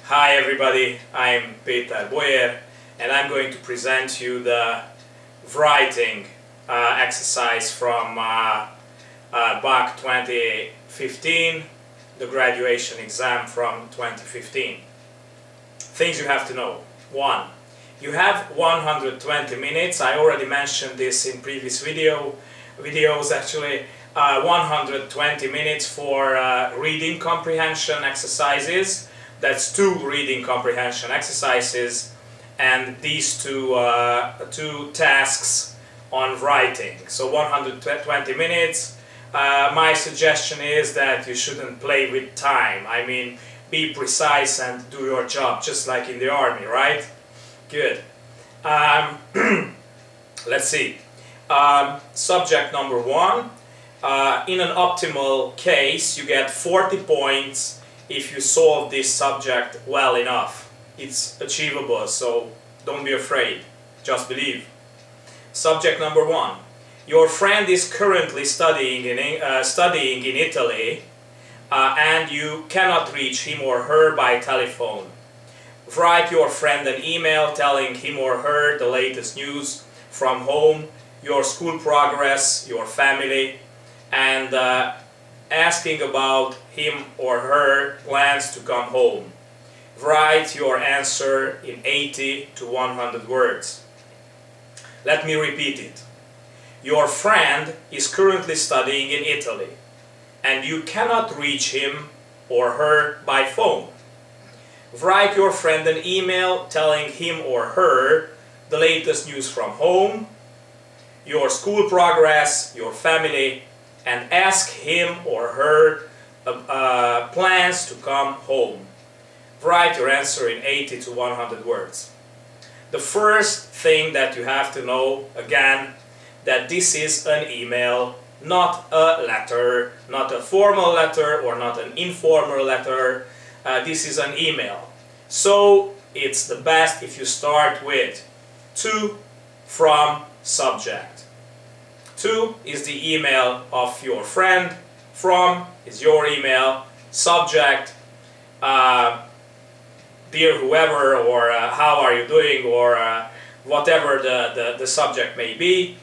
Hi everybody, I'm Peter Boyer and I'm going to present you the writing exercise from BAC 2015, the graduation exam from 2015. Things you have to know. 1. You have 120 minutes. I already mentioned this in previous videos actually. 120 minutes for reading comprehension exercises. That's 2 reading comprehension exercises and these two tasks on writing. So 120 minutes. My suggestion is that you shouldn't play with time. I mean, be precise and do your job, just like in the army, right? Good. Let's see. Subject number 1. In an optimal case, you get 40 points if you solve this subject well enough. It's achievable, so don't be afraid. Just believe. Subject number 1. Your friend is currently studying in Italy and you cannot reach him or her by telephone. Write your friend an email telling him or her the latest news from home, your school progress, your family, and asking about him or her plans to come home. Write your answer in 80 to 100 words. Let me repeat it. Your friend is currently studying in Italy and you cannot reach him or her by phone. Write your friend an email telling him or her the latest news from home, your school progress, your family, and ask him or her plans to come home. Write your answer in 80 to 100 words. The first thing that you have to know, again, that this is an email, not a letter, not a formal letter or not an informal letter. This is an email. So it's the best if you start with to, from, subject. To is the email of your friend, from is your email, subject, dear whoever, or how are you doing, or whatever the subject may be,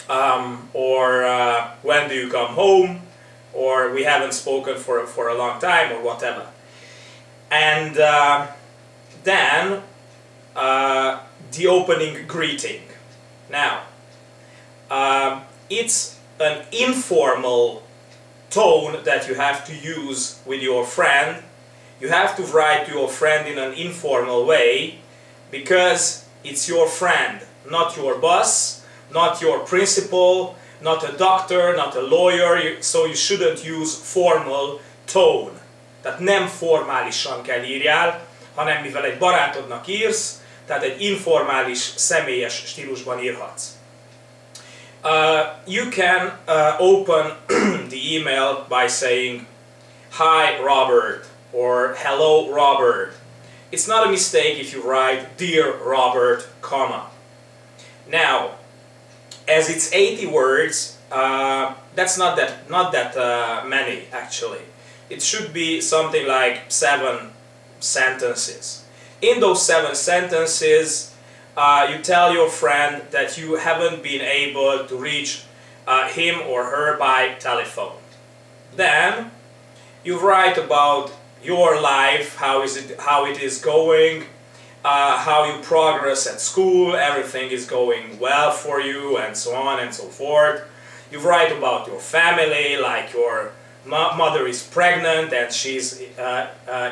or when do you come home, or we haven't spoken for a long time, or whatever. And then the opening greeting. Now, it's an informal tone that you have to use with your friend. You have to write to your friend in an informal way because it's your friend, not your boss, not your principal, not a doctor, not a lawyer, so you shouldn't use formal tone. Tehát nem formálisan kell írjál, hanem mivel egy barátodnak írsz, tehát egy informális, személyes stílusban írhatsz. You can open the email by saying, "Hi Robert," or "Hello Robert." It's not a mistake if you write "Dear Robert," comma. Now, as it's 80 words, that's not that many actually. It should be something like 7 sentences. In those 7 sentences, you tell your friend that you haven't been able to reach him or her by telephone. Then you write about your life, how it is going, how you progress at school, everything is going well for you, and so on and so forth. You write about your family, like your mother is pregnant and she's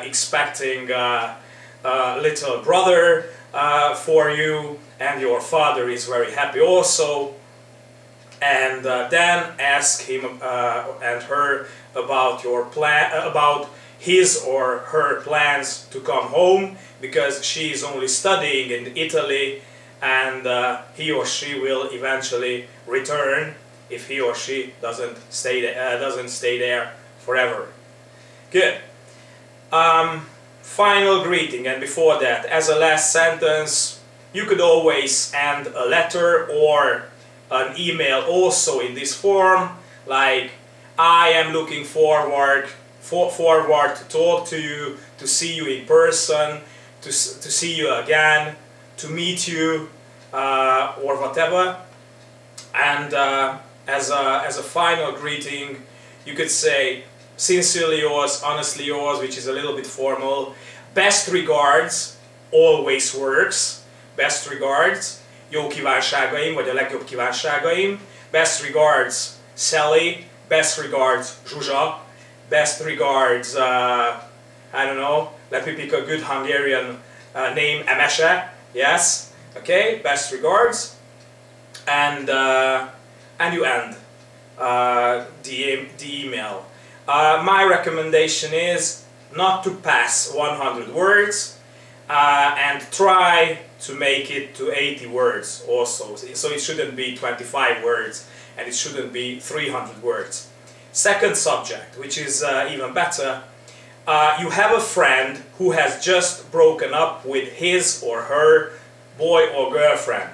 expecting a little brother for you, and your father is very happy also, and then ask him and her about about his or her plans to come home, because she is only studying in Italy and he or she will eventually return if he or she doesn't stay there forever. Good. Final greeting, and before that, as a last sentence, you could always end a letter or an email also in this form, like, "I am looking forward forward to talk to you, to see you in person, to see you again, to meet you, or whatever. And as a final greeting, you could say, sincerely yours, honestly yours, which is a little bit formal. Best regards always works. Best regards, jó kívánságaim, vagy a legjobb kívánságaim. Best regards, Sally. Best regards, Zsuzsa. Best regards, I don't know, let me pick a good Hungarian name, Emese. Yes, okay, best regards. And you end the email. My recommendation is not to pass 100 words and try to make it to 80 words also. So it shouldn't be 25 words and it shouldn't be 300 words. Second subject, which is even better, you have a friend who has just broken up with his or her boy or girlfriend.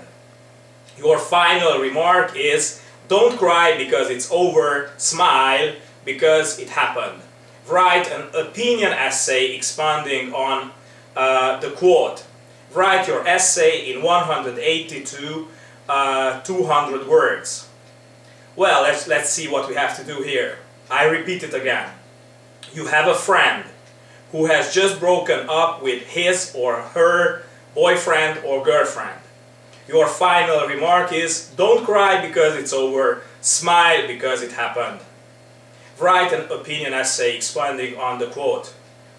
Your final remark is, don't cry because it's over, smile because it happened. Write an opinion essay expanding on the quote. Write your essay in 180 to 200 words. Well, let's see what we have to do here. I repeat it again. You have a friend who has just broken up with his or her boyfriend or girlfriend. Your final remark is, don't cry because it's over, smile because it happened. Write an opinion essay expanding on the quote.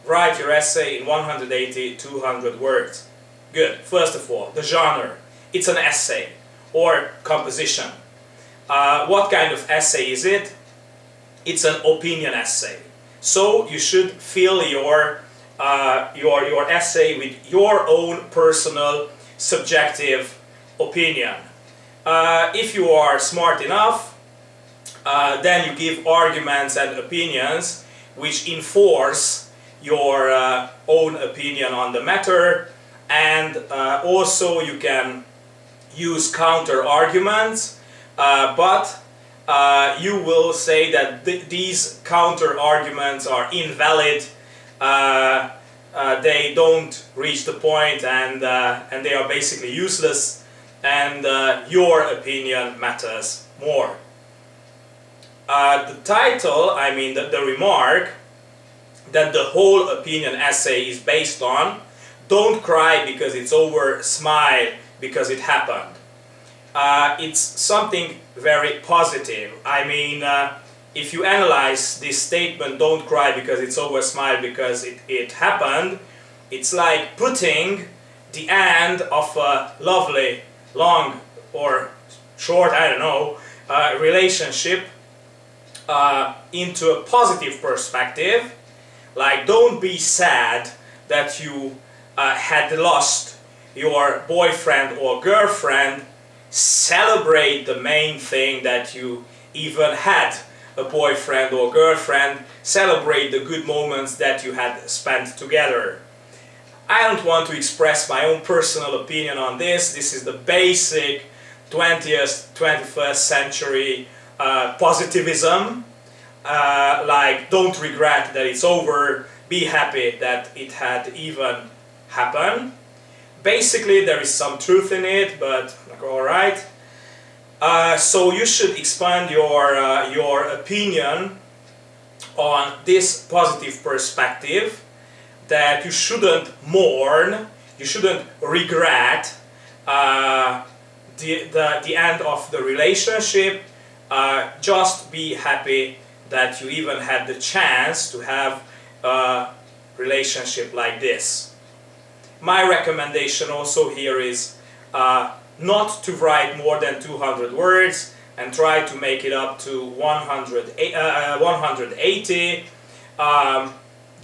Write your essay in 180, 200 words. Good. First of all, the genre. It's an essay or composition. What kind of essay is it? It's an opinion essay. So you should fill your essay with your own personal, subjective opinion. If you are smart enough, then you give arguments and opinions which enforce your own opinion on the matter, and also you can use counter arguments, but you will say that these counter arguments are invalid, they don't reach the point, and they are basically useless, and your opinion matters more. The title, I mean the remark that the whole opinion essay is based on, don't cry because it's over, smile because it happened. It's something very positive. I mean, if you analyze this statement, don't cry because it's over, smile because it happened, it's like putting the end of a lovely, long or short, I don't know, relationship into a positive perspective. Like, don't be sad that you had lost your boyfriend or girlfriend. Celebrate the main thing that you even had a boyfriend or girlfriend. Celebrate the good moments that you had spent together. I don't want to express my own personal opinion on this. This is the basic 20th, 21st century positivism. Like, don't regret that it's over, be happy that it had even happened. Basically, there is some truth in it, but alright. So you should expand your opinion on this positive perspective, that you shouldn't mourn, you shouldn't regret the end of the relationship, just be happy that you even had the chance to have a relationship like this. My recommendation also here is not to write more than 200 words and try to make it up to 180.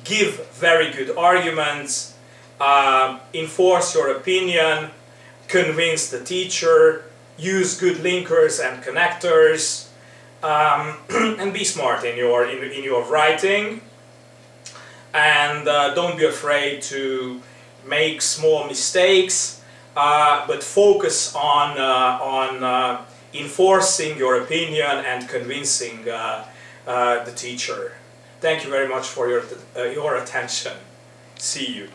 Give very good arguments, enforce your opinion, convince the teacher, use good linkers and connectors, and be smart in your writing, and don't be afraid to make small mistakes, but focus on enforcing your opinion and convincing the teacher. Thank you very much for your attention. See you.